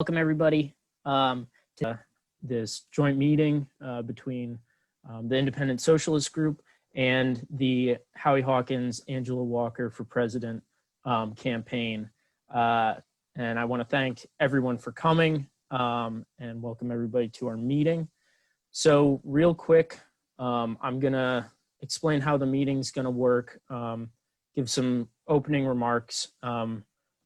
Welcome everybody to this joint meeting between the Independent Socialist Group and the Howie Hawkins, Angela Walker for President campaign. And I want to thank everyone for coming and welcome everybody to our meeting. So real quick, I'm gonna explain how the meeting's gonna work, give some opening remarks from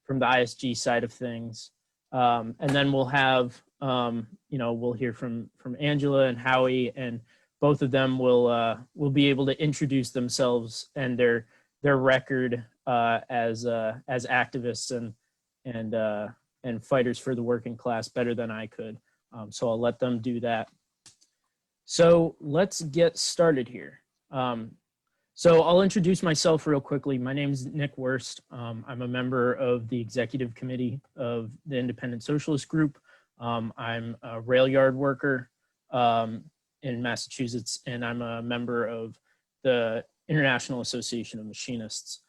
the ISG side of things. And then we'll have, we'll hear from Angela and Howie, and both of them will be able to introduce themselves and their record as activists and fighters for the working class better than I could. So I'll let them do that. So let's get started here. So I'll introduce myself real quickly. My name is Nick Wurst. I'm a member of the executive committee of the Independent Socialist Group. I'm a rail yard worker in Massachusetts, and I'm a member of the International Association of Machinists.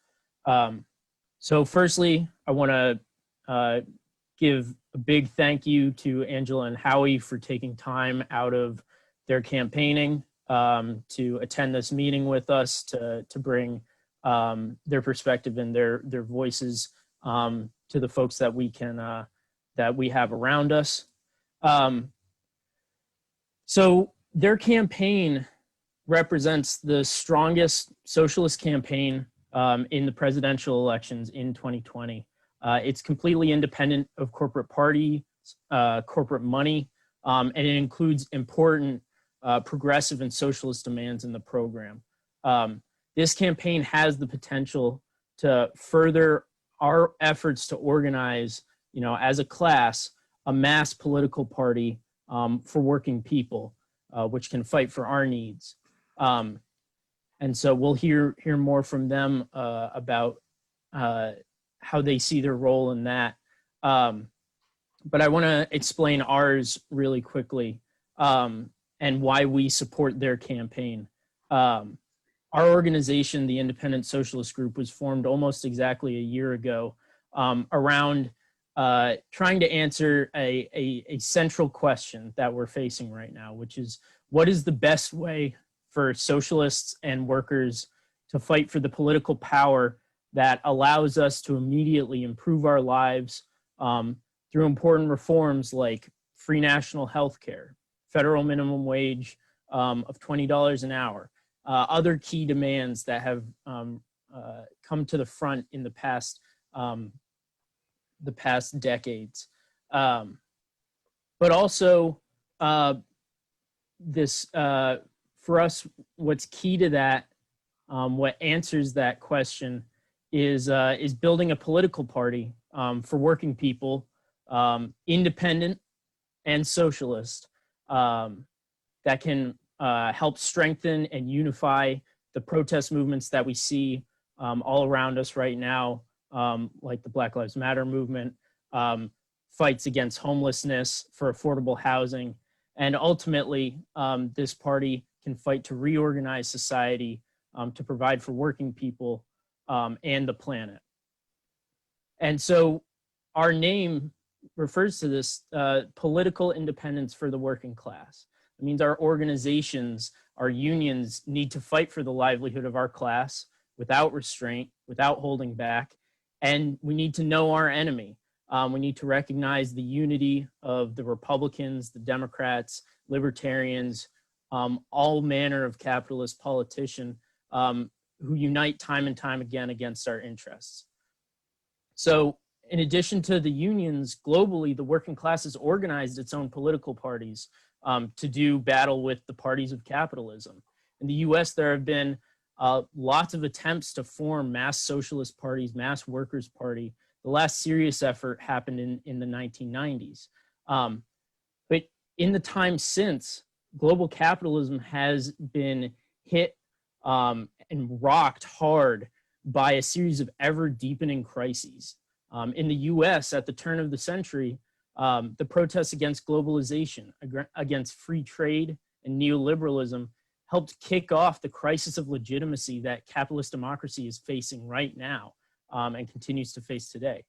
So firstly, I want to give a big thank you to Angela and Howie for taking time out of their campaigning to attend this meeting with us, to bring their perspective and their voices to the folks that we have around us. So their campaign represents the strongest socialist campaign in the presidential elections in 2020. It's completely independent of corporate party, corporate money, and it includes important progressive and socialist demands in the program. This campaign has the potential to further our efforts to organize, as a class, a mass political party for working people, which can fight for our needs. And so we'll hear more from them about how they see their role in that. But I want to explain ours really quickly. And why we support their campaign. Our organization, the Independent Socialist Group, was formed almost exactly a year ago around trying to answer a central question that we're facing right now, which is, what is the best way for socialists and workers to fight for the political power that allows us to immediately improve our lives through important reforms like free national health care, federal minimum wage of $20 an hour, other key demands that have come to the front in the past decades. But also for us, what's key to that, what answers that question is building a political party for working people, independent and socialist, that can help strengthen and unify the protest movements that we see all around us right now, like the Black Lives Matter movement, fights against homelessness, for affordable housing, and ultimately this party can fight to reorganize society to provide for working people and the planet. And so our name refers to this political independence for the working class. It means our organizations, our unions, need to fight for the livelihood of our class without restraint, without holding back, and we need to know our enemy. We need to recognize the unity of the Republicans, the Democrats, libertarians, all manner of capitalist politicians who unite time and time again against our interests. So, in addition to the unions, globally, the working class has organized its own political parties to do battle with the parties of capitalism. In the US, there have been lots of attempts to form mass socialist parties, mass workers' party. The last serious effort happened in the 1990s. But in the time since, global capitalism has been hit and rocked hard by a series of ever-deepening crises. In the US, at the turn of the century, the protests against globalization, against free trade and neoliberalism helped kick off the crisis of legitimacy that capitalist democracy is facing right now and continues to face today.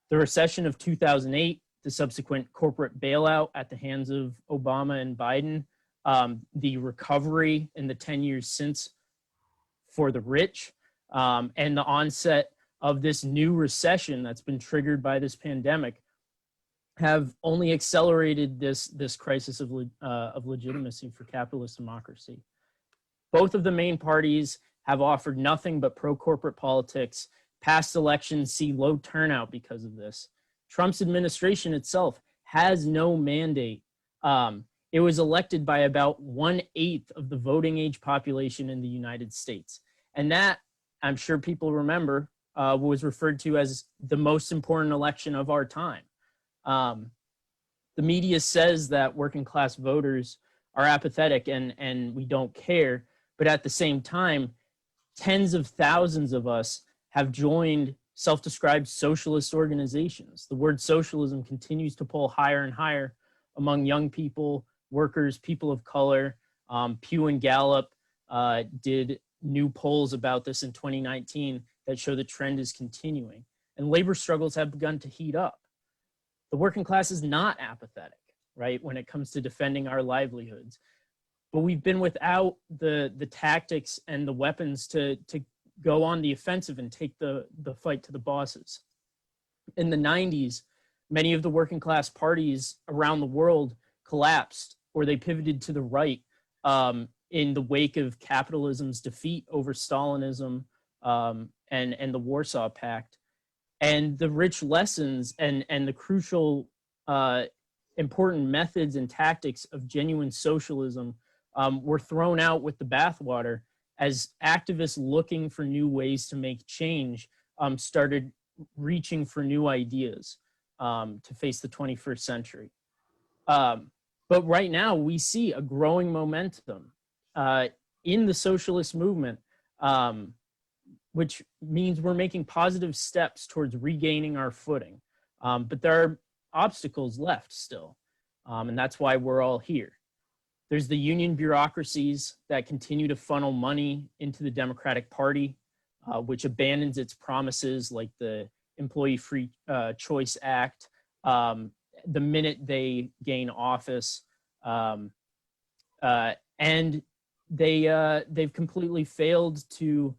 The recession of 2008 the subsequent corporate bailout at the hands of Obama and Biden, the recovery in the 10 years since for the rich, and the onset of this new recession that's been triggered by this pandemic have only accelerated this crisis of legitimacy for capitalist democracy. Both of the main parties have offered nothing but pro-corporate politics. Past elections see low turnout because of this. Trump's administration itself has no mandate. It was elected by about 1/8 of the voting age population in the United States. And that, I'm sure people remember, was referred to as the most important election of our time. The media says that working class voters are apathetic and we don't care, but at the same time, tens of thousands of us have joined self-described socialist organizations. The word socialism continues to pull higher and higher among young people, workers, people of color. Pew and Gallup did new polls about this in 2019 that show the trend is continuing, and labor struggles have begun to heat up. The working class is not apathetic, right, when it comes to defending our livelihoods, but we've been without the tactics and the weapons to go on the offensive and take the fight to the bosses. In the 90s, many of the working class parties around the world collapsed, or they pivoted to the right in the wake of capitalism's defeat over Stalinism and the Warsaw Pact. And the rich lessons and the crucial important methods and tactics of genuine socialism were thrown out with the bathwater as activists looking for new ways to make change started reaching for new ideas to face the 21st century. But right now we see a growing momentum in the socialist movement, which means we're making positive steps towards regaining our footing. But there are obstacles left still, and that's why we're all here. There's the union bureaucracies that continue to funnel money into the Democratic Party, which abandons its promises like the Employee Free Choice Act the minute they gain office. And they've completely failed to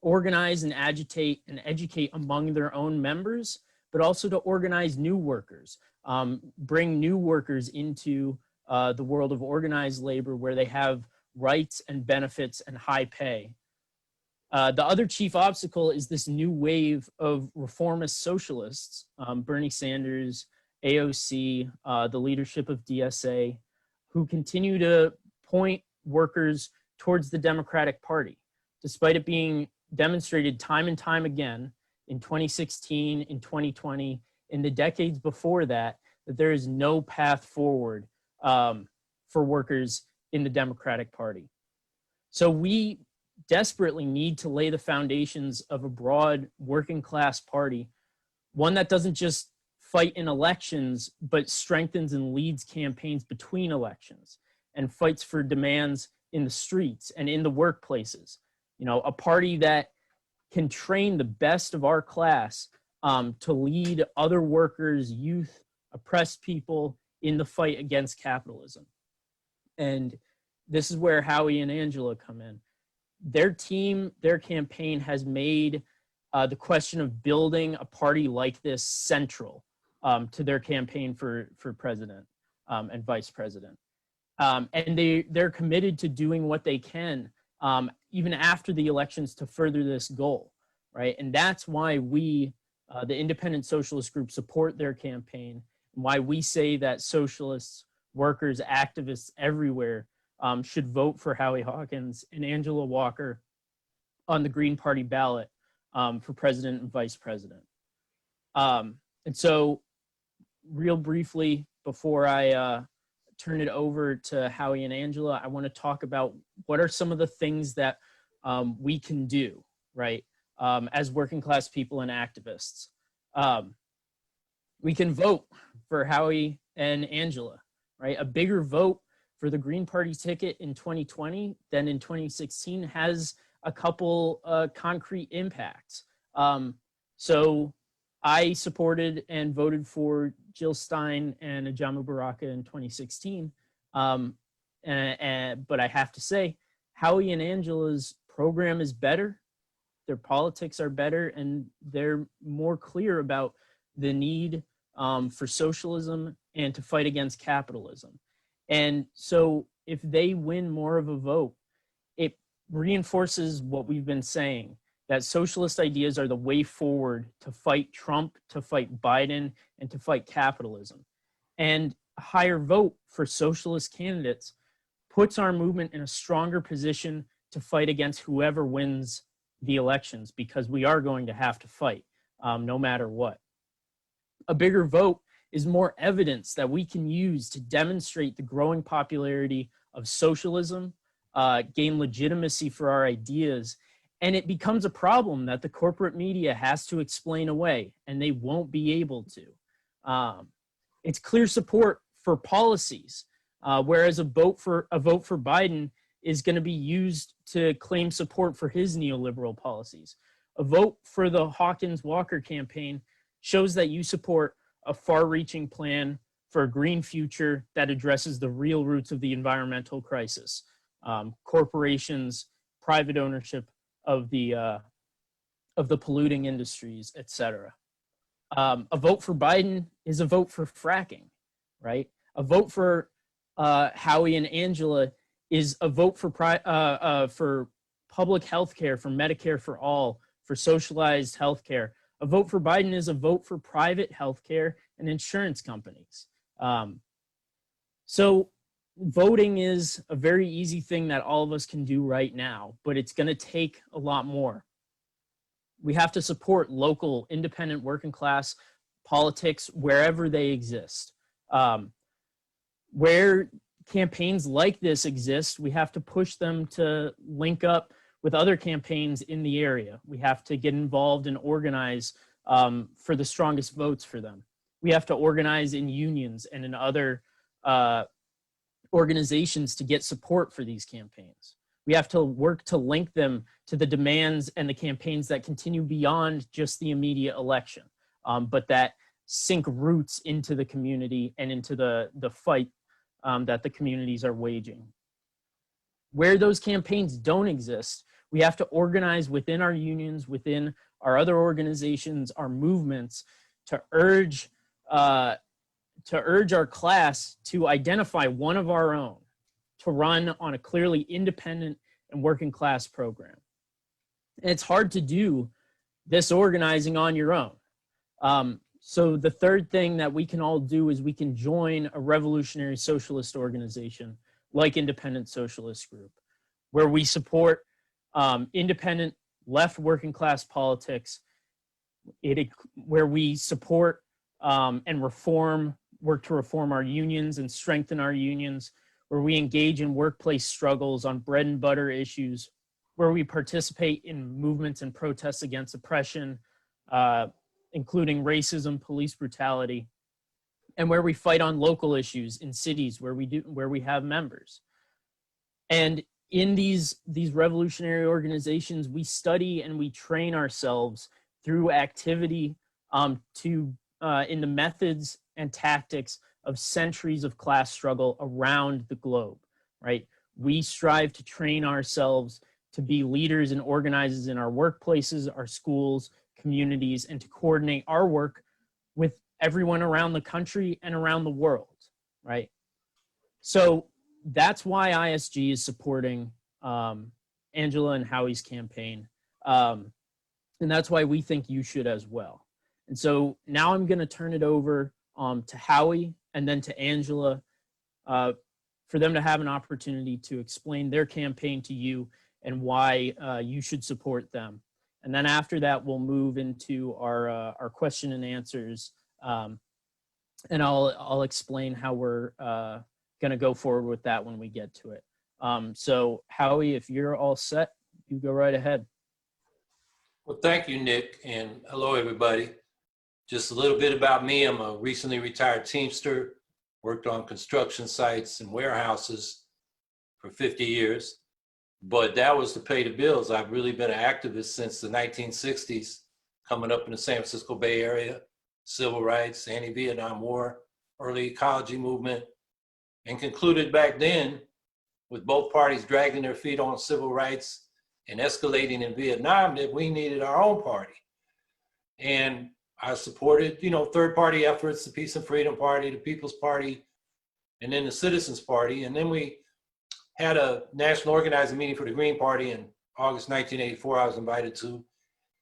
organize and agitate and educate among their own members, but also to organize new workers, bring new workers into the world of organized labor where they have rights and benefits and high pay. The other chief obstacle is this new wave of reformist socialists, Bernie Sanders, AOC, the leadership of DSA, who continue to point workers towards the Democratic Party, despite it being demonstrated time and time again in 2016, in 2020, in the decades before that, that there is no path forward for workers in the Democratic Party. So we desperately need to lay the foundations of a broad working class party, one that doesn't just fight in elections, but strengthens and leads campaigns between elections and fights for demands in the streets and in the workplaces. You know, a party that can train the best of our class to lead other workers, youth, oppressed people in the fight against capitalism. And this is where Howie and Angela come in. Their team, their campaign has made the question of building a party like this central to their campaign for president and vice president. And they're committed to doing what they can even after the elections to further this goal, right? And that's why we, the Independent Socialist Group, support their campaign, and why we say that socialists, workers, activists everywhere should vote for Howie Hawkins and Angela Walker on the Green Party ballot for president and vice president. And so real briefly, before I turn it over to Howie and Angela, I want to talk about what are some of the things that we can do, right, as working class people and activists. We can vote for Howie and Angela, right? A bigger vote for the Green Party ticket in 2020 than in 2016 has a couple concrete impacts. So I supported and voted for Jill Stein and Ajamu Baraka in 2016. But I have to say, Howie and Angela's program is better. Their politics are better, and they're more clear about the need for socialism and to fight against capitalism. And so if they win more of a vote, it reinforces what we've been saying, that socialist ideas are the way forward to fight Trump, to fight Biden, and to fight capitalism. And a higher vote for socialist candidates puts our movement in a stronger position to fight against whoever wins the elections, because we are going to have to fight no matter what. A bigger vote is more evidence that we can use to demonstrate the growing popularity of socialism, gain legitimacy for our ideas, and it becomes a problem that the corporate media has to explain away, and they won't be able to. It's clear support for policies, whereas a vote for Biden is going to be used to claim support for his neoliberal policies. A vote for the Hawkins Walker campaign shows that you support a far-reaching plan for a green future that addresses the real roots of the environmental crisis, corporations, private ownership of the polluting industries, etc. A vote for Biden is a vote for fracking, right? A vote for Howie and Angela is a vote for public health care, for Medicare for all, for socialized health care. A vote for Biden is a vote for private health care and insurance companies. So voting is a very easy thing that all of us can do right now, but it's going to take a lot more. We have to support local, independent, working class politics wherever they exist. Where campaigns like this exist, we have to push them to link up with other campaigns in the area. We have to get involved and organize for the strongest votes for them. We have to organize in unions and in other organizations to get support for these campaigns. We have to work to link them to the demands and the campaigns that continue beyond just the immediate election, but that sink roots into the community and into the fight that the communities are waging. Where those campaigns don't exist, we have to organize within our unions, within our other organizations, our movements, to urge our class to identify one of our own to run on a clearly independent and working class program. And it's hard to do this organizing on your own. So the third thing that we can all do is we can join a revolutionary socialist organization like Independent Socialist Group, where we support independent left working class politics, where we support and work to reform our unions and strengthen our unions, where we engage in workplace struggles on bread and butter issues, where we participate in movements and protests against oppression, including racism, police brutality, and where we fight on local issues in cities where we have members. And in these revolutionary organizations, we study and we train ourselves through activity in the methods and tactics of centuries of class struggle around the globe, right? We strive to train ourselves to be leaders and organizers in our workplaces, our schools, communities, and to coordinate our work with everyone around the country and around the world, right? So that's why ISG is supporting Angela and Howie's campaign. And that's why we think you should as well. And so now I'm going to turn it over to Howie and then to Angela for them to have an opportunity to explain their campaign to you and why you should support them. And then after that, we'll move into our question and answers. And I'll explain how we're going to go forward with that when we get to it. So Howie, if you're all set, you go right ahead. Well, thank you, Nick, and hello, everybody. Just a little bit about me. I'm a recently retired Teamster, worked on construction sites and warehouses for 50 years, but that was to pay the bills. I've really been an activist since the 1960s, coming up in the San Francisco Bay Area, civil rights, anti-Vietnam War, early ecology movement, and concluded back then with both parties dragging their feet on civil rights and escalating in Vietnam that we needed our own party. And I supported, third party efforts, the Peace and Freedom Party, the People's Party, and then the Citizens Party. And then we had a national organizing meeting for the Green Party in August 1984 I was invited to.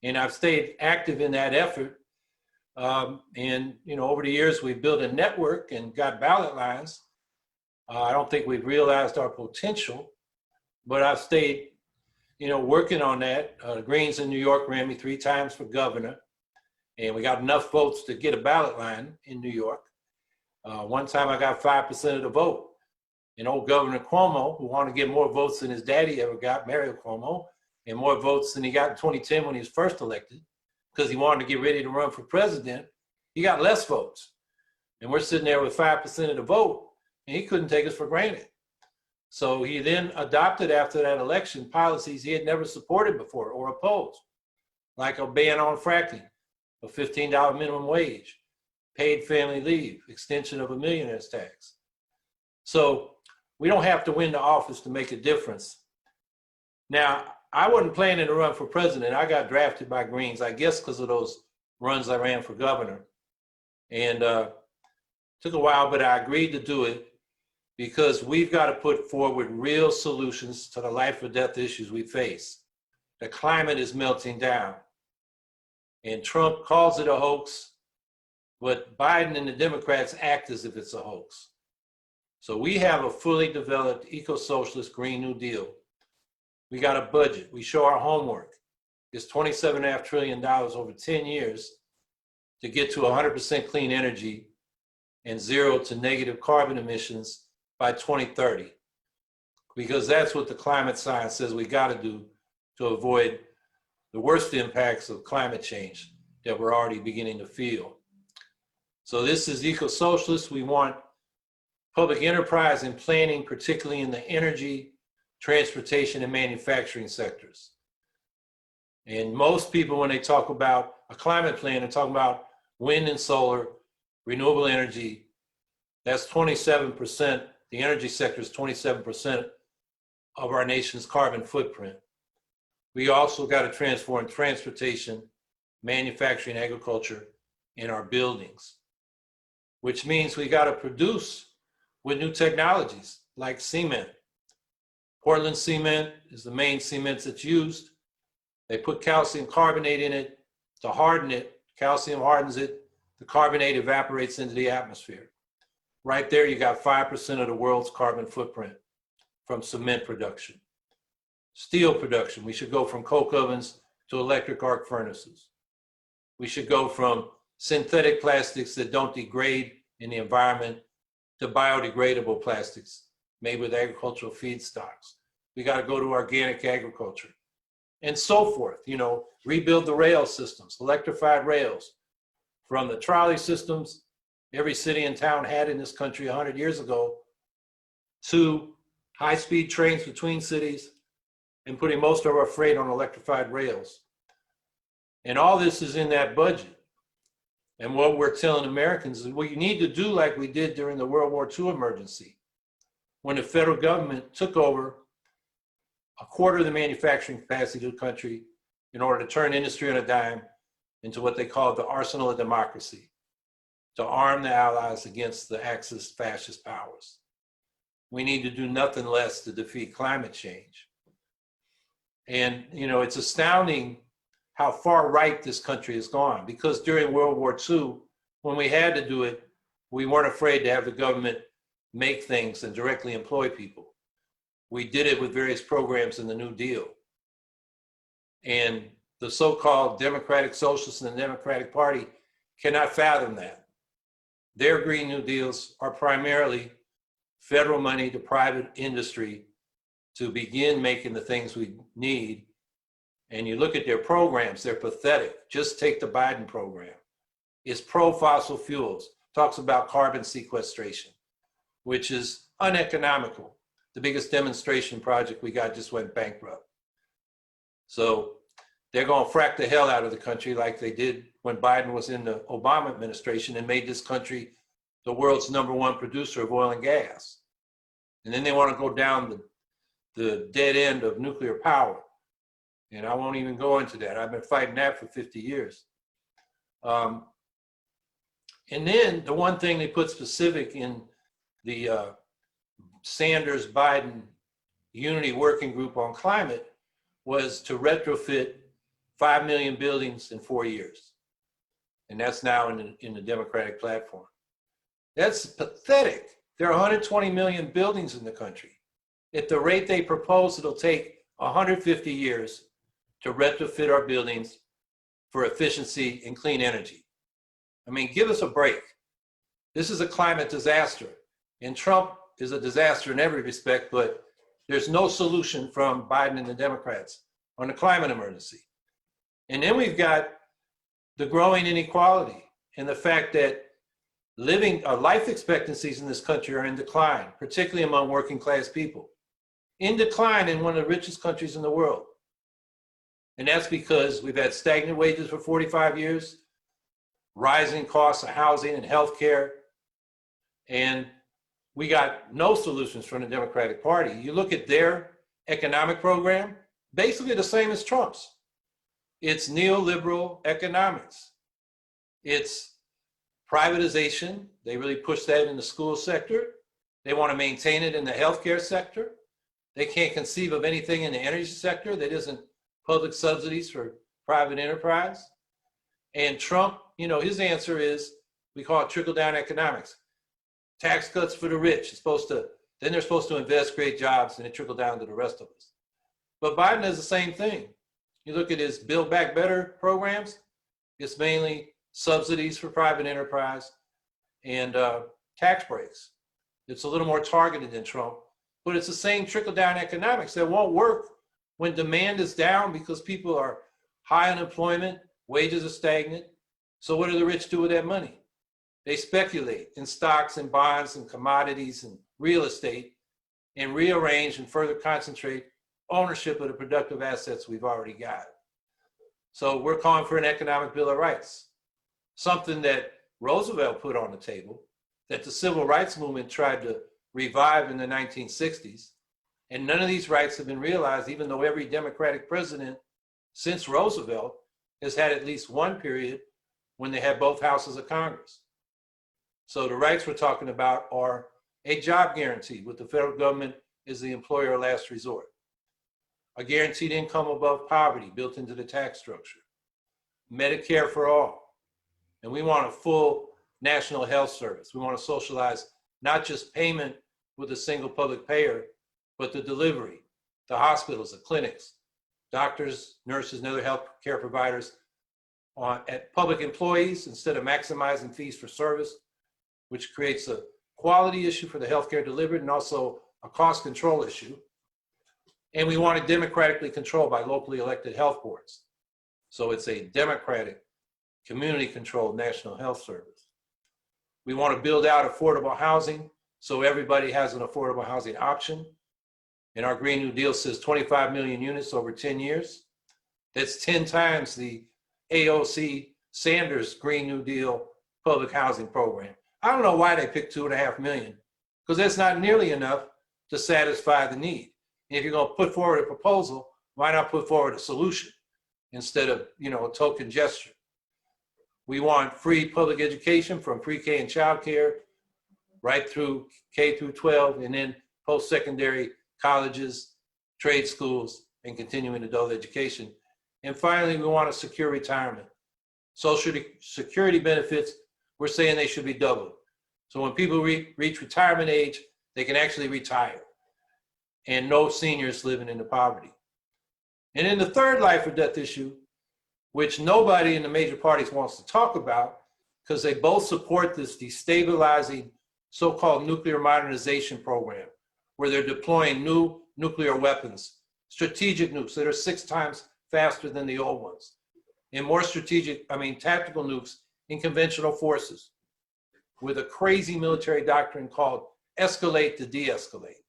And I've stayed active in that effort. And over the years, we've built a network and got ballot lines. I don't think we've realized our potential, but I've stayed, working on that. The Greens in New York ran me 3 times for governor, and we got enough votes to get a ballot line in New York. One time I got 5% of the vote. And old Governor Cuomo, who wanted to get more votes than his daddy ever got, Mario Cuomo, and more votes than he got in 2010 when he was first elected, because he wanted to get ready to run for president, he got less votes. And we're sitting there with 5% of the vote, and he couldn't take us for granted. So he then adopted after that election policies he had never supported before or opposed, like a ban on fracking, a $15 minimum wage, paid family leave, extension of a millionaire's tax. So we don't have to win the office to make a difference. Now, I wasn't planning to run for president. I got drafted by Greens, I guess because of those runs I ran for governor. And took a while, but I agreed to do it because we've got to put forward real solutions to the life or death issues we face. The climate is melting down. And Trump calls it a hoax, but Biden and the Democrats act as if it's a hoax. So we have a fully developed eco-socialist Green New Deal. We got a budget. We show our homework. It's $27.5 trillion over 10 years to get to 100% clean energy and 0 to negative carbon emissions by 2030. Because that's what the climate science says we got to do to avoid the worst impacts of climate change that we're already beginning to feel. So this is eco-socialist. We want public enterprise and planning, particularly in the energy, transportation, and manufacturing sectors. And most people, when they talk about a climate plan, they're talking about wind and solar, renewable energy. That's 27%. The energy sector is 27% of our nation's carbon footprint. We also got to transform transportation, manufacturing, agriculture, and our buildings, which means we got to produce with new technologies like cement. Portland cement is the main cement that's used. They put calcium carbonate in it to harden it. Calcium hardens it. The carbonate evaporates into the atmosphere. Right there, you got 5% of the world's carbon footprint from cement production. Steel production, we should go from coke ovens to electric arc furnaces. We should go from synthetic plastics that don't degrade in the environment to biodegradable plastics made with agricultural feedstocks. We got to go to organic agriculture and so forth. Rebuild the rail systems, electrified rails, from the trolley systems every city and town had in this country 100 years ago to high-speed trains between cities and putting most of our freight on electrified rails. And all this is in that budget. And what we're telling Americans is what you need to do like we did during the World War II emergency, when the federal government took over a quarter of the manufacturing capacity of the country in order to turn industry on a dime into what they called the arsenal of democracy, to arm the Allies against the Axis fascist powers. We need to do nothing less to defeat climate change. And, it's astounding how far right this country has gone, because during World War II, when we had to do it, we weren't afraid to have the government make things and directly employ people. We did it with various programs in the New Deal. And the so-called Democratic Socialists and the Democratic Party cannot fathom that. Their Green New Deals are primarily federal money to private industry to begin making the things we need. And you look at their programs, they're pathetic. Just take the Biden program. It's pro-fossil fuels, talks about carbon sequestration, which is uneconomical. The biggest demonstration project we got just went bankrupt. So they're going to frack the hell out of the country like they did when Biden was in the Obama administration and made this country the world's #1 producer of oil and gas. And then they want to go down the dead end of nuclear power. And I won't even go into that. I've been fighting that for 50 years. And then the one thing they put specific in the Sanders-Biden Unity Working Group on Climate was to retrofit 5 million buildings in 4 years. And that's now in the Democratic platform. That's pathetic. There are 120 million buildings in the country. At the rate they propose, it'll take 150 years to retrofit our buildings for efficiency and clean energy. I mean, give us a break. This is a climate disaster. And Trump is a disaster in every respect, but there's no solution from Biden and the Democrats on the climate emergency. And then we've got the growing inequality and the fact that life expectancies in this country are in decline, particularly among working class people. In decline in one of the richest countries in the world. And that's because we've had stagnant wages for 45 years, rising costs of housing and healthcare, and we got no solutions from the Democratic Party. You look at their economic program, basically the same as Trump's. It's neoliberal economics. It's privatization. They really push that in the school sector. They want to maintain it in the healthcare sector. They can't conceive of anything in the energy sector that isn't public subsidies for private enterprise. And Trump, his answer is, we call it trickle-down economics. Tax cuts for the rich. Then they're supposed to invest, create jobs, and it trickle down to the rest of us. But Biden does the same thing. You look at his Build Back Better programs, it's mainly subsidies for private enterprise and tax breaks. It's a little more targeted than Trump, but it's the same trickle-down economics that won't work when demand is down because people are high unemployment, wages are stagnant. So what do the rich do with that money? They speculate in stocks and bonds and commodities and real estate and rearrange and further concentrate ownership of the productive assets we've already got. So we're calling for an economic bill of rights, something that Roosevelt put on the table, that the civil rights movement tried to revive in the 1960s. And none of these rights have been realized, even though every Democratic president since Roosevelt has had at least one period when they had both houses of Congress. So the rights we're talking about are a job guarantee with the federal government as the employer of last resort, a guaranteed income above poverty built into the tax structure, Medicare for all. And we want a full national health service. We want to socialize not just payment with a single public payer, but the delivery, the hospitals, the clinics, doctors, nurses, and other health care providers at public employees instead of maximizing fees for service, which creates a quality issue for the healthcare delivered and also a cost control issue. And we want it democratically controlled by locally elected health boards. So it's a democratic, community-controlled national health service. We want to build out affordable housing so everybody has an affordable housing option. And our Green New Deal says 25 million units over 10 years. That's 10 times the AOC Sanders Green New Deal public housing program. I don't know why they picked 2.5 million, because that's not nearly enough to satisfy the need. And if you're going to put forward a proposal, why not put forward a solution instead of, a token gesture? We want free public education from pre-K and childcare right through K through 12, and then post-secondary colleges, trade schools, and continuing adult education. And finally, we want a secure retirement. Social Security benefits, we're saying they should be doubled. So when people reach retirement age, they can actually retire and no seniors living into poverty. And then the third life or death issue, which nobody in the major parties wants to talk about because they both support this destabilizing so-called nuclear modernization program, where they're deploying new nuclear weapons, strategic nukes that are 6 times faster than the old ones, and more tactical nukes in conventional forces, with a crazy military doctrine called escalate to de-escalate.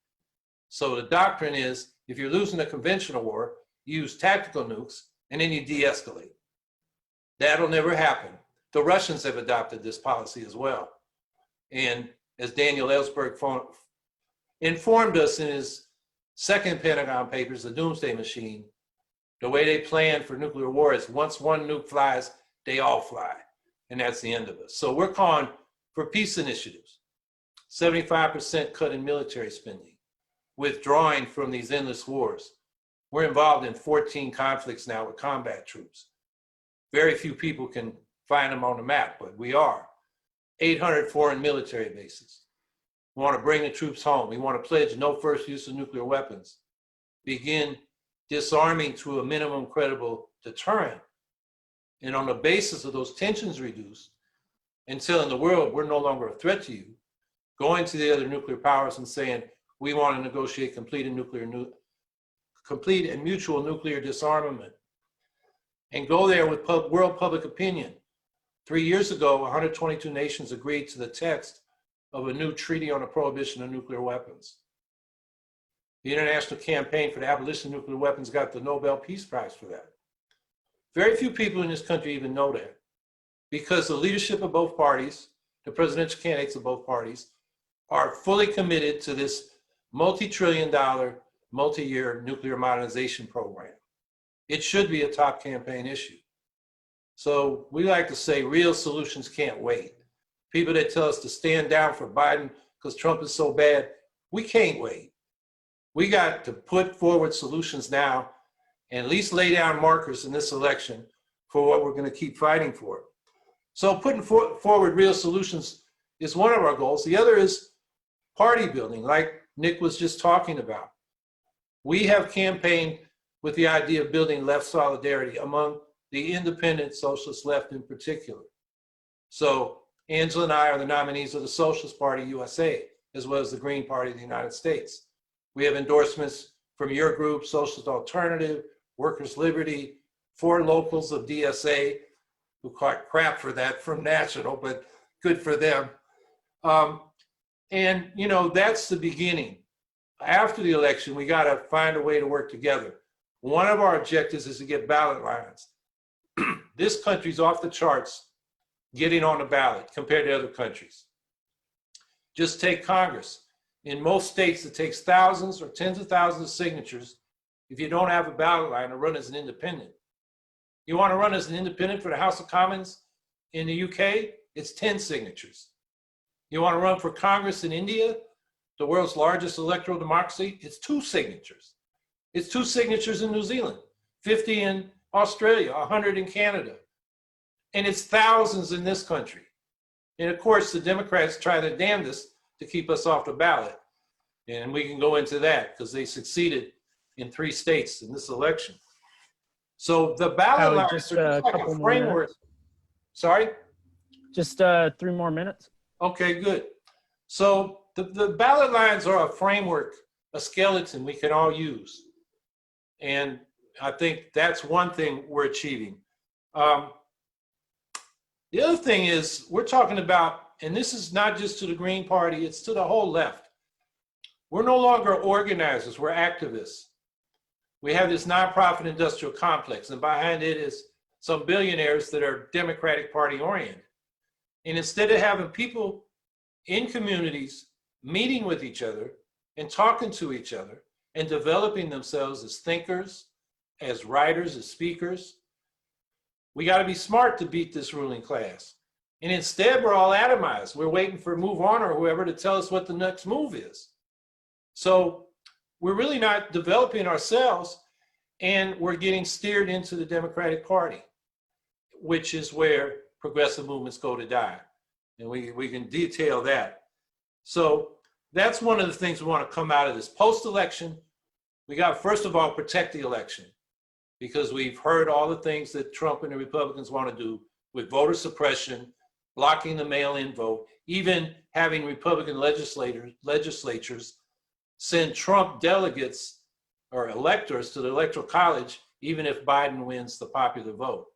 So the doctrine is, if you're losing a conventional war, you use tactical nukes, and then you de-escalate. That'll never happen. The Russians have adopted this policy as well. And as Daniel Ellsberg informed us in his second Pentagon Papers, The Doomsday Machine, the way they plan for nuclear war is once one nuke flies, they all fly. And that's the end of it. So we're calling for peace initiatives, 75% cut in military spending, withdrawing from these endless wars. We're involved in 14 conflicts now with combat troops. Very few people can find them on the map, but we are. 800 foreign military bases. We want to bring the troops home. We want to pledge no first use of nuclear weapons. Begin disarming to a minimum credible deterrent. And on the basis of those tensions reduced, and telling the world we're no longer a threat to you, going to the other nuclear powers and saying, we want to negotiate complete and mutual nuclear disarmament. And go there with world public opinion. 3 years ago, 122 nations agreed to the text of a new treaty on the prohibition of nuclear weapons. The International Campaign for the Abolition of Nuclear Weapons got the Nobel Peace Prize for that. Very few people in this country even know that, because the leadership of both parties, the presidential candidates of both parties, are fully committed to this multi-trillion-dollar, multi-year nuclear modernization program. It should be a top campaign issue. So we like to say real solutions can't wait. People that tell us to stand down for Biden because Trump is so bad, we can't wait. We got to put forward solutions now and at least lay down markers in this election for what we're going to keep fighting for. So putting forward real solutions is one of our goals. The other is party building, like Nick was just talking about. We have campaigned with the idea of building left solidarity among the independent socialist left in particular. So Angela and I are the nominees of the Socialist Party USA, as well as the Green Party of the United States. We have endorsements from your group, Socialist Alternative, Workers' Liberty, 4 locals of DSA, who caught crap for that from National, but good for them. And you know, that's the beginning. After the election, we gotta find a way to work together. One of our objectives is to get ballot lines. This country's off the charts getting on the ballot compared to other countries. Just take Congress. In most states, it takes thousands or tens of thousands of signatures if you don't have a ballot line to run as an independent. You want to run as an independent for the House of Commons in the UK? It's 10 signatures. You want to run for Congress in India, the world's largest electoral democracy? It's 2 signatures. It's 2 signatures in New Zealand, 50 in Australia, 100 in Canada. And it's thousands in this country. And of course, the Democrats try their damnedest to keep us off the ballot. And we can go into that because they succeeded in 3 states in this election. So the ballot lines just are just like a framework. Sorry? Just 3 more minutes. Okay, good. So the ballot lines are a framework, a skeleton we can all use. And I think that's one thing we're achieving. The other thing is we're talking about, and this is not just to the Green Party, it's to the whole left. We're no longer organizers, we're activists. We have this nonprofit industrial complex, and behind it is some billionaires that are Democratic Party oriented. And instead of having people in communities meeting with each other and talking to each other and developing themselves as thinkers, as writers, as speakers, we got to be smart to beat this ruling class. And instead, we're all atomized. We're waiting for Move On or whoever to tell us what the next move is. So we're really not developing ourselves, and we're getting steered into the Democratic Party, which is where progressive movements go to die. And we can detail that. So that's one of the things we want to come out of this post-election. We got, first of all, protect the election, because we've heard all the things that Trump and the Republicans want to do with voter suppression, blocking the mail-in vote, even having Republican legislatures send Trump delegates or electors to the Electoral College, even if Biden wins the popular vote.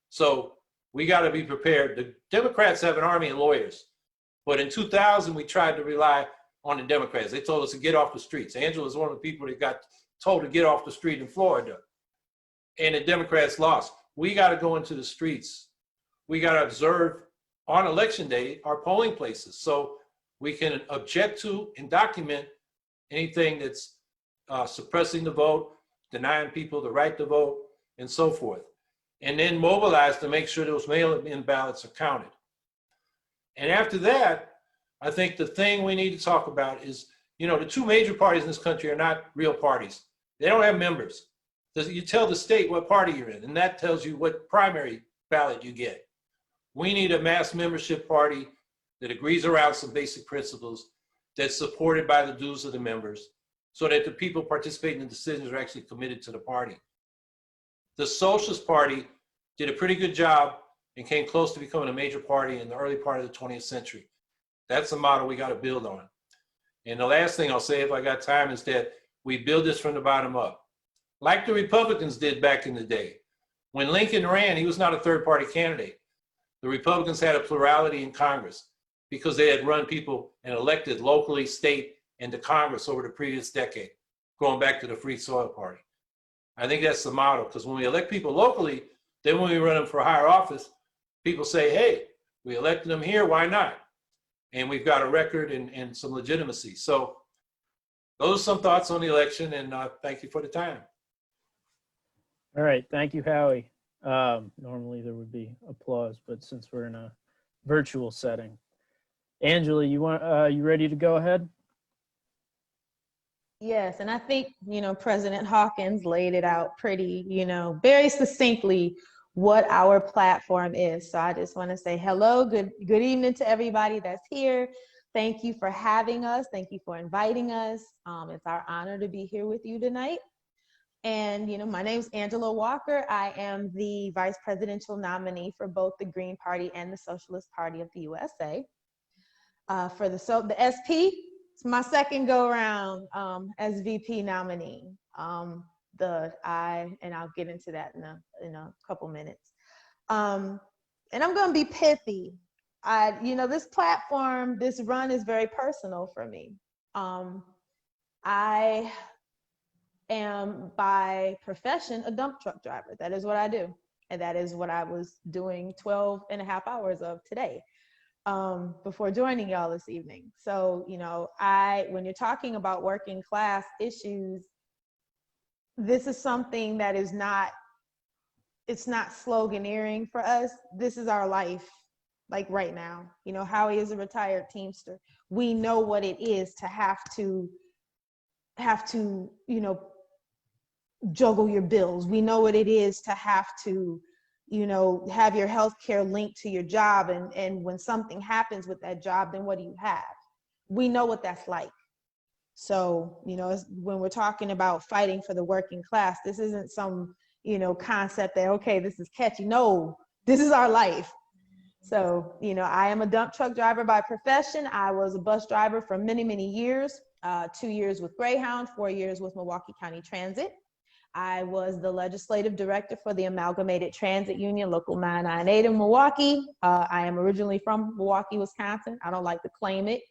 So we got to be prepared. The Democrats have an army of lawyers, but in 2000, we tried to rely on the Democrats. They told us to get off the streets. Angela was one of the people that got told to get off the street in Florida. and the Democrats lost. We got to go into the streets. We got to observe on election day our polling places so we can object to and document anything that's suppressing the vote, denying people the right to vote, and so forth. And then mobilize to make sure those mail-in ballots are counted. And after that, I think the thing we need to talk about is, you know, the two major parties in this country are not real parties. They don't have members. You tell the state what party you're in, and that tells you what primary ballot you get. We need a mass membership party that agrees around some basic principles, that's supported by the dues of the members, so that the people participating in the decisions are actually committed to the party. The Socialist Party did a pretty good job and came close to becoming a major party in the early part of the 20th century. That's a model we got to build on. And the last thing I'll say, if I got time, is that we build this from the bottom up, like the Republicans did back in the day. When Lincoln ran, he was not a third-party candidate. The Republicans had a plurality in Congress because they had run people and elected locally, state, and to Congress over the previous decade, going back to the Free Soil Party. I think that's the model, because when we elect people locally, then when we run them for higher office, people say, hey, we elected them here, why not? And we've got a record and some legitimacy. So those are some thoughts on the election, and thank you for the time. All right, thank you, Howie. Normally there would be applause, but since we're in a virtual setting, Angela, you ready to go ahead? Yes, and I think, you know, President Hawkins laid it out pretty, you know, very succinctly what our platform is. So I just want to say hello, good evening to everybody that's here. Thank you for having us. Thank you for inviting us. It's our honor to be here with you tonight. And, you know, my name's Angela Walker. I am the vice presidential nominee for both the Green Party and the Socialist Party of the USA. For the SP, it's my second go around as VP nominee. And I'll get into that in a couple minutes. And I'm going to be pithy. You know, this platform, this run is very personal for me. I am by profession a dump truck driver. That is what I do. And that is what I was doing 12 and a half hours of today before joining y'all this evening. So, you know, when you're talking about working class issues, this is something that is not, it's not sloganeering for us. This is our life, like right now. You know, Howie is a retired Teamster. We know what it is to have to, you know, juggle your bills. We know what it is to have to, you know, have your health care linked to your job. And when something happens with that job, then what do you have? We know what that's like. So, you know, when we're talking about fighting for the working class, this isn't some, you know, concept that, okay, this is catchy. No, this is our life. So, you know, I am a dump truck driver by profession. I was a bus driver for many, many years, 2 years with Greyhound, 4 years with Milwaukee County Transit. I was the legislative director for the Amalgamated Transit Union, Local 998 in Milwaukee. I am originally from Milwaukee, Wisconsin. I don't like to claim it.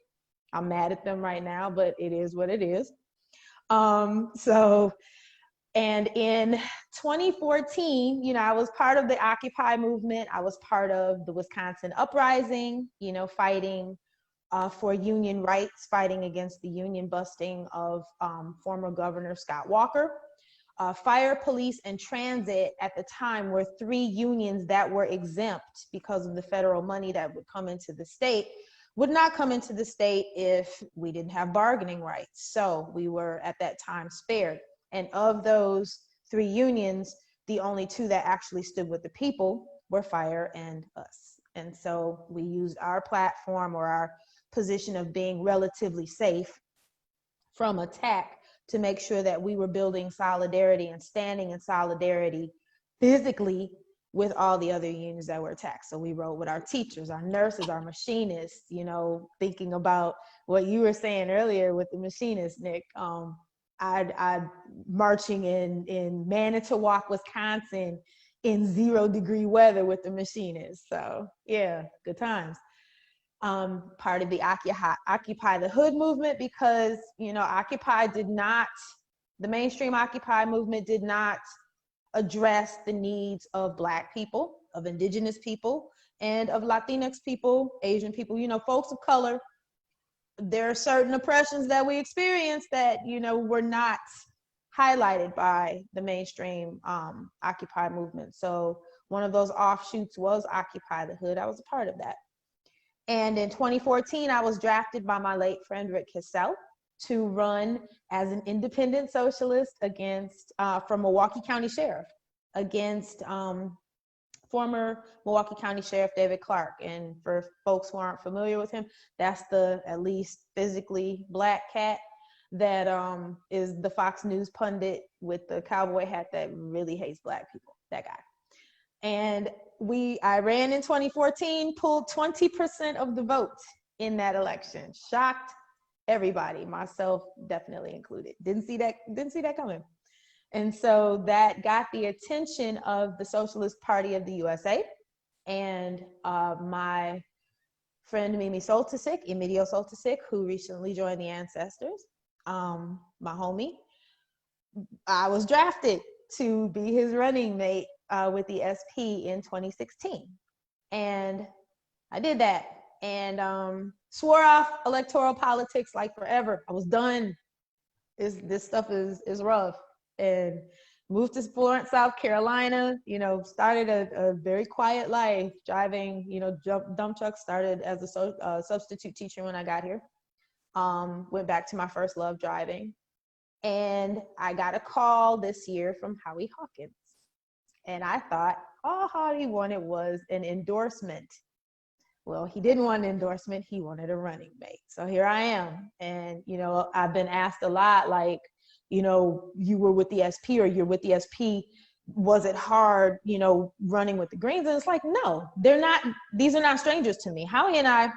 I'm mad at them right now, but it is what it is. And in 2014, you know, I was part of the Occupy movement. I was part of the Wisconsin uprising, you know, fighting for union rights, fighting against the union busting of former Governor Scott Walker. Fire, police, and transit at the time were 3 unions that were exempt because of the federal money that would come into the state, would not come into the state if we didn't have bargaining rights. So we were at that time spared. And of those 3 unions, the only 2 that actually stood with the people were Fire and us. And so we used our platform or our position of being relatively safe from attack to make sure that we were building solidarity and standing in solidarity physically with all the other unions that were attacked. So we rode with our teachers, our nurses, our machinists, you know, thinking about what you were saying earlier with the machinists, Nick. I'd marching in Manitowoc, Wisconsin in 0-degree weather with the machinists. So yeah, good times. Part of the Occupy the Hood movement because, you know, Occupy did not, the mainstream Occupy movement did not address the needs of Black people, of Indigenous people, and of Latinx people, Asian people, folks of color. There are certain oppressions that we experience that, were not highlighted by the mainstream Occupy movement. So one of those offshoots was Occupy the Hood. I was a part of that. And in 2014, I was drafted by my late friend Rick Hissell to run as an independent socialist against, from Milwaukee County Sheriff, against former Milwaukee County Sheriff David Clark. And for folks who aren't familiar with him, that's the at least physically Black cat that is the Fox News pundit with the cowboy hat that really hates Black people, that guy. And I ran in 2014, pulled 20% of the vote in that election. Shocked everybody, myself definitely included. Didn't see that coming. And so that got the attention of the Socialist Party of the USA. And my friend Emilio Soltysik, who recently joined the Ancestors, my homie, I was drafted to be his running mate with the SP in 2016. And I did that and swore off electoral politics like forever. I was done. This stuff is rough. And moved to Florence, South Carolina, started a very quiet life, driving, dump trucks, started as a substitute teacher when I got here. Went back to my first love, driving. And I got a call this year from Howie Hawkins. And I thought all Howie wanted was an endorsement. Well, he didn't want an endorsement, he wanted a running mate. So here I am. And, I've been asked a lot, like, you were with the SP or you're with the SP. Was it hard, running with the Greens? And it's like, no, these are not strangers to me. Howie and I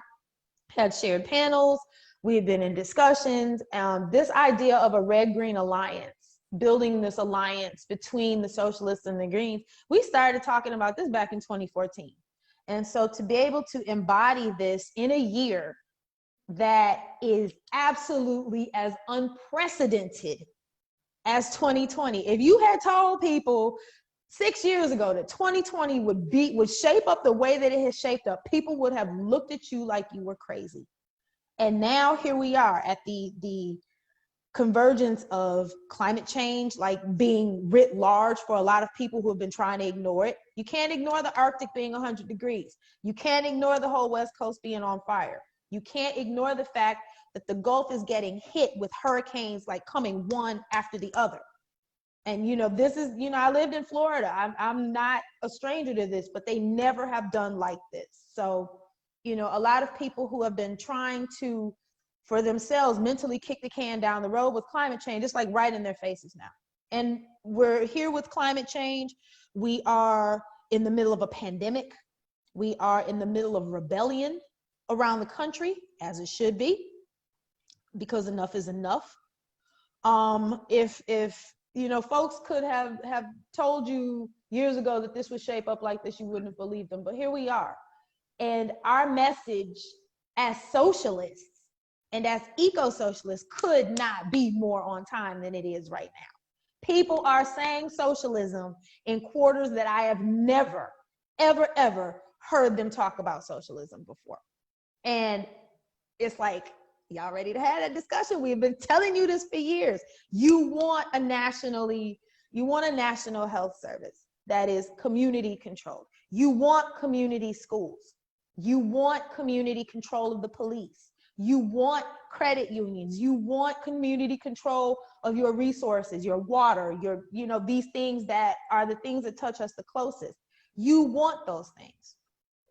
had shared panels. We had been in discussions. This idea of a red-green alliance, building this alliance between the socialists and the Greens, we started talking about this back in 2014. And so to be able to embody this in a year that is absolutely as unprecedented as 2020. If you had told people 6 years ago that 2020 would shape up the way that it has shaped up, people would have looked at you like you were crazy. And now here we are at the convergence of climate change, like being writ large for a lot of people who have been trying to ignore it. You can't ignore the Arctic being 100 degrees. You can't ignore the whole West Coast being on fire. You can't ignore the fact that the Gulf is getting hit with hurricanes like coming one after the other. And this is, I lived in Florida. I'm not a stranger to this, but they never have done like this. So, a lot of people who have been trying to, for themselves, mentally kick the can down the road with climate change, it's like right in their faces now. And we're here with climate change. We are in the middle of a pandemic. We are in the middle of rebellion around the country, as it should be, because enough is enough. If folks could have told you years ago that this would shape up like this, you wouldn't have believed them. But here we are. And our message as socialists and as eco-socialists could not be more on time than it is right now. People are saying socialism in quarters that I have never, ever, ever heard them talk about socialism before. And it's like, y'all ready to have that discussion? We've been telling you this for years. You want a national health service that is community controlled. You want community schools. You want community control of the police. You want credit unions. You want community control of your resources, your water, these things that are the things that touch us the closest. You want those things.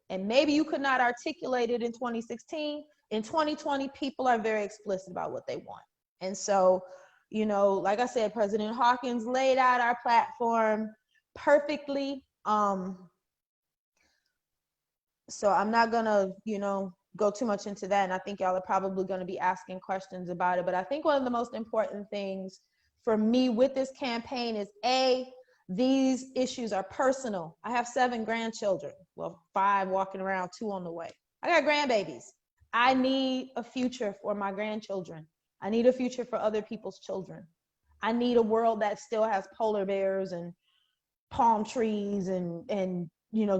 And maybe you could not articulate it in 2016. In 2020, people are very explicit about what they want. And so, like I said, President Hawkins laid out our platform perfectly. So I'm not gonna, go too much into that. And I think y'all are probably gonna be asking questions about it. But I think one of the most important things for me with this campaign is these issues are personal. I have 7 grandchildren. Well, 5 walking around, 2 on the way. I got grandbabies. I need a future for my grandchildren. I need a future for other people's children. I need a world that still has polar bears and palm trees and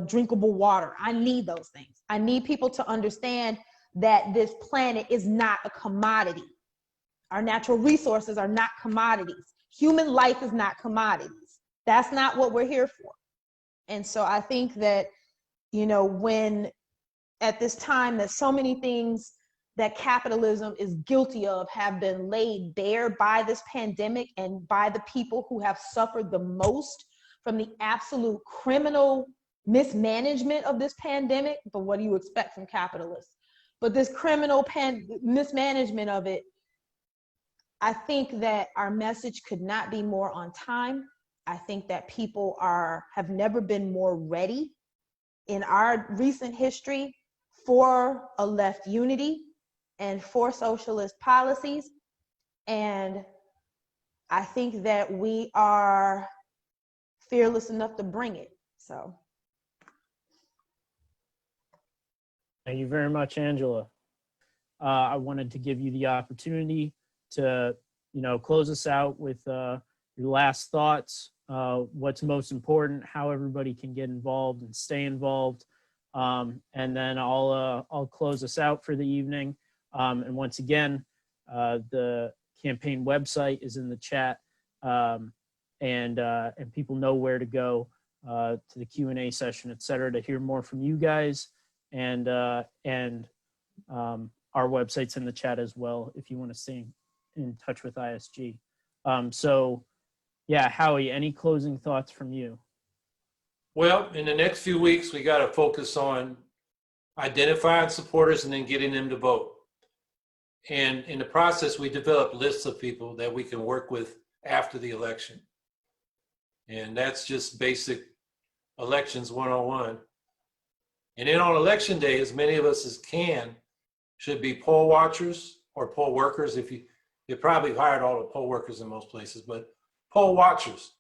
drinkable water. I need those things. I need people to understand that this planet is not a commodity. Our natural resources are not commodities. Human life is not commodities. That's not what we're here for. And so I think that, when at this time that so many things that capitalism is guilty of have been laid bare by this pandemic and by the people who have suffered the most from the absolute criminal mismanagement of this pandemic. But what do you expect from capitalists? But this criminal mismanagement of it, I think that our message could not be more on time. I think that people have never been more ready in our recent history for a left unity and for socialist policies. And I think that we are fearless enough to bring it. So. Thank you very much, Angela. I wanted to give you the opportunity to, close us out with your last thoughts, what's most important, how everybody can get involved and stay involved. And then I'll close us out for the evening. And once again, the campaign website is in the chat, and people know where to go to the Q&A session, et cetera, to hear more from you guys. And our website's in the chat as well if you want to stay in touch with ISG. So yeah, Howie, any closing thoughts from you? Well, in the next few weeks, we got to focus on identifying supporters and then getting them to vote. And in the process, we develop lists of people that we can work with after the election. And that's just basic elections 101. And then on election day, as many of us as can should be poll watchers or poll workers. You probably hired all the poll workers in most places, but poll watchers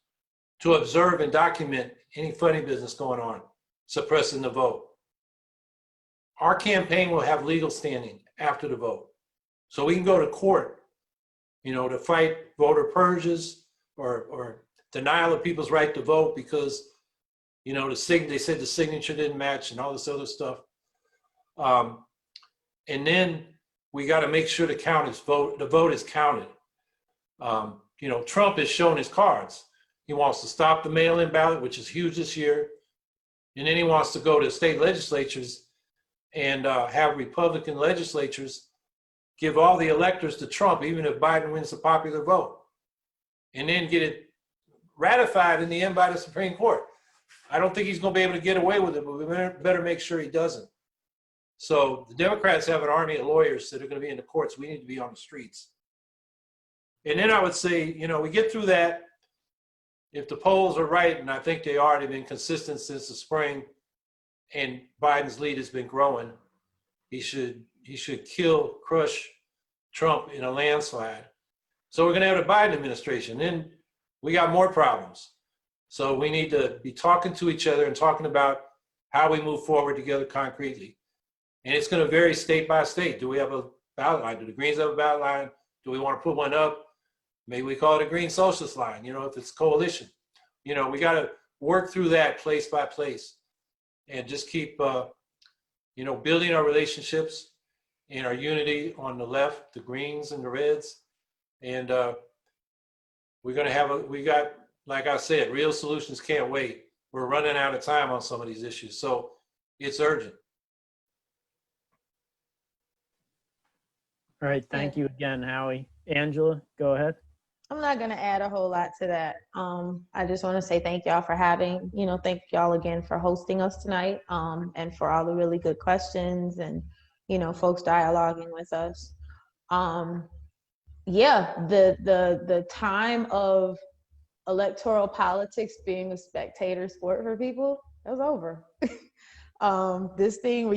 to observe and document any funny business going on, suppressing the vote. Our campaign will have legal standing after the vote. So we can go to court, to fight voter purges or denial of people's right to vote because, they said the signature didn't match and all this other stuff. And then we got to make sure the vote is counted. Trump has shown his cards. He wants to stop the mail-in ballot, which is huge this year. And then he wants to go to state legislatures and have Republican legislatures give all the electors to Trump, even if Biden wins the popular vote, and then get it ratified in the end by the Supreme Court. I don't think he's going to be able to get away with it, but we better make sure he doesn't. So the Democrats have an army of lawyers that are going to be in the courts. We need to be on the streets. And then I would say, we get through that. If the polls are right, and I think they are, they've been consistent since the spring, and Biden's lead has been growing, he should crush Trump in a landslide. So we're going to have a Biden administration. Then we got more problems. So we need to be talking to each other and talking about how we move forward together concretely. And it's going to vary state by state. Do we have a ballot line? Do the Greens have a ballot line? Do we want to put one up? Maybe we call it a Green Socialist line, if it's coalition. We got to work through that place by place and just keep, building our relationships and our unity on the left, the Greens and the Reds. And we're going to like I said, real solutions can't wait. We're running out of time on some of these issues. So it's urgent. All right. Thank you again, Howie. Angela, go ahead. I'm not going to add a whole lot to that. I just want to say thank y'all for thank y'all again for hosting us tonight, and for all the really good questions and, folks dialoguing with us. The time of electoral politics being a spectator sport for people, that's over. This thing where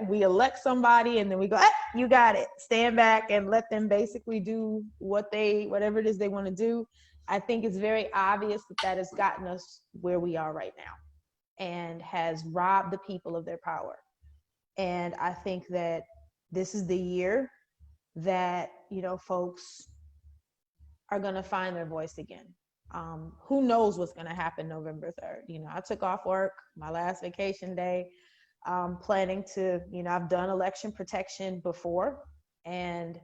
we elect somebody and then we go, you got it, stand back and let them basically do whatever it is they want to do. I think it's very obvious that has gotten us where we are right now and has robbed the people of their power. And I think that this is the year that, folks are going to find their voice again. Who knows what's going to happen November 3rd? You know, I took off work, my last vacation day, planning to, you know, I've done election protection before. And,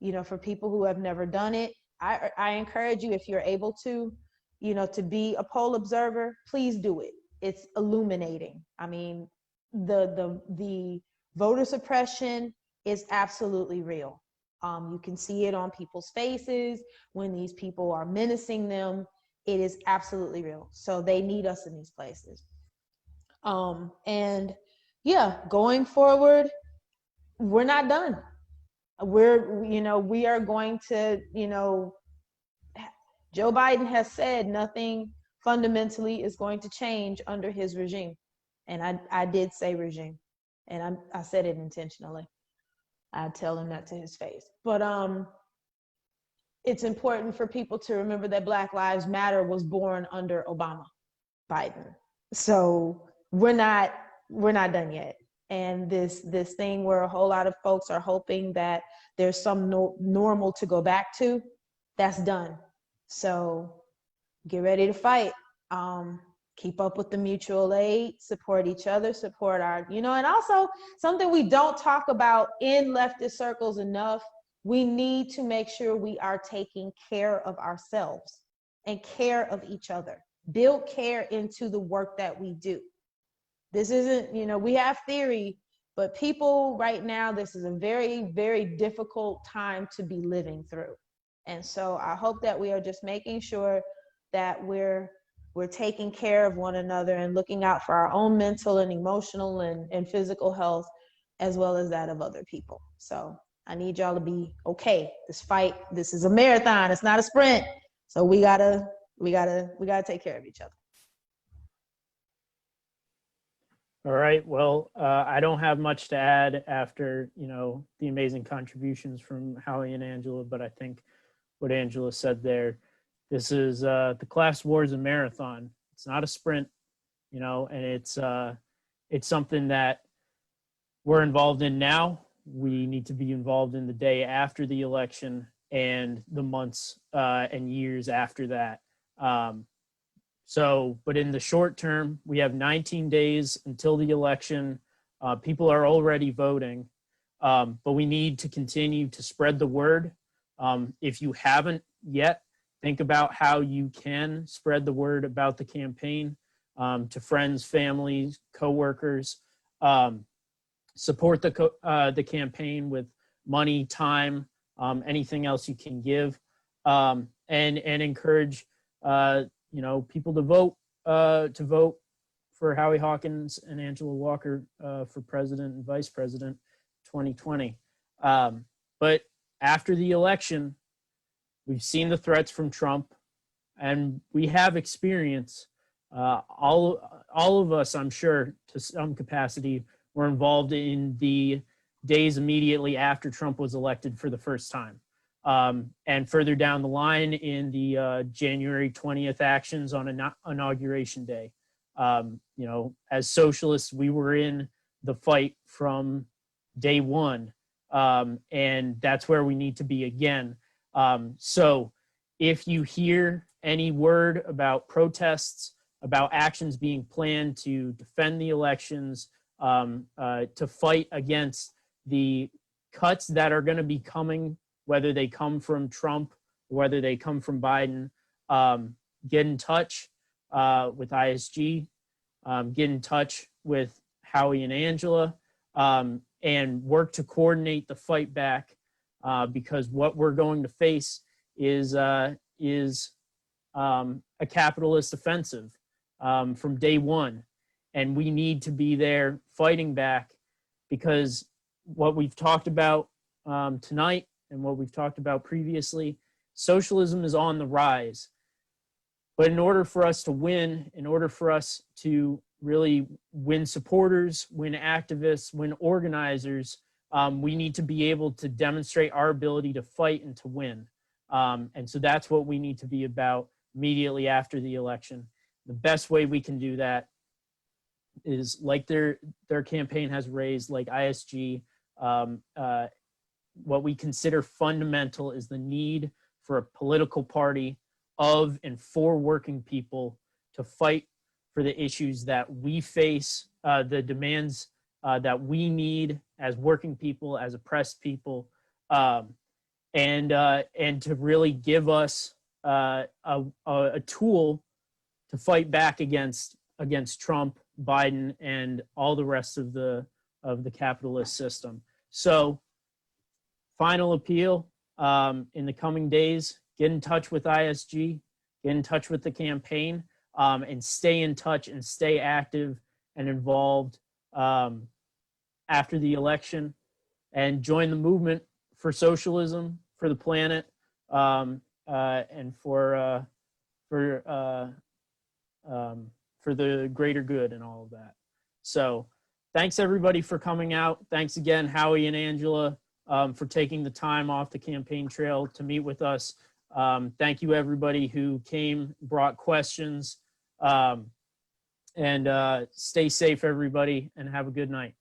you know, for people who have never done it, I encourage you, if you're able to, you know, to be a poll observer, please do it. It's illuminating. I mean, the voter suppression is absolutely real. You can see it on people's faces when these people are menacing them. It is absolutely real. So they need us in these places. And yeah, going forward, we're not done. We are going to, you know, Joe Biden has said nothing fundamentally is going to change under his regime. And I did say regime, and I said it intentionally. I tell him that to his face. But it's important for people to remember that Black Lives Matter was born under Obama, Biden. So we're not done yet. And this thing where a whole lot of folks are hoping that there's some normal to go back to, that's done. So get ready to fight. Keep up with the mutual aid, support each other, support our, you know, and also something we don't talk about in leftist circles enough, we need to make sure we are taking care of ourselves and care of each other. Build care into the work that we do. This isn't, you know, we have theory, but people right now, this is a very, very difficult time to be living through. And so I hope that we are just making sure that we're taking care of one another and looking out for our own mental and emotional and physical health, as well as that of other people. So I need y'all to be okay. This fight, this is a marathon, it's not a sprint. So we gotta take care of each other. All right. Well, I don't have much to add after, you know, the amazing contributions from Howie and Angela, but I think what Angela said there, this is the class war is a marathon. It's not a sprint, you know, and it's something that we're involved in now. We need to be involved in the day after the election and the months and years after that. But in the short term, we have 19 days until the election. People are already voting, but we need to continue to spread the word. If you haven't yet, think about how you can spread the word about the campaign to friends, families, coworkers. Support the campaign with money, time, anything else you can give, and encourage you know, people to vote for Howie Hawkins and Angela Walker for president and vice president 2020. But after the election, we've seen the threats from Trump, and we have experience. All of us, I'm sure, to some capacity, were involved in the days immediately after Trump was elected for the first time. And further down the line in the January 20th actions on Inauguration Day. You know, as socialists, we were in the fight from day one. And that's where we need to be again. So if you hear any word about protests, about actions being planned to defend the elections, to fight against the cuts that are going to be coming, whether they come from Trump, or whether they come from Biden, get in touch with ISG, get in touch with Howie and Angela, and work to coordinate the fight back, because what we're going to face is a capitalist offensive from day one. And we need to be there fighting back, because what we've talked about tonight and what we've talked about previously, socialism is on the rise. But in order for us to win, in order for us to really win supporters, win activists, win organizers, we need to be able to demonstrate our ability to fight and to win. And so that's what we need to be about immediately after the election. The best way we can do that is, like their campaign has raised, like ISG, what we consider fundamental is the need for a political party of and for working people to fight for the issues that we face, the demands that we need as working people, as oppressed people, and to really give us a tool to fight back against Trump, Biden, and all the rest of the capitalist system. So, final appeal, in the coming days, get in touch with ISG, get in touch with the campaign, and stay in touch and stay active and involved after the election, and join the movement for socialism, for the planet, and for the greater good and all of that. So thanks everybody for coming out. Thanks again, Howie and Angela, for taking the time off the campaign trail to meet with us. Thank you everybody who came, brought questions, and stay safe everybody, and have a good night.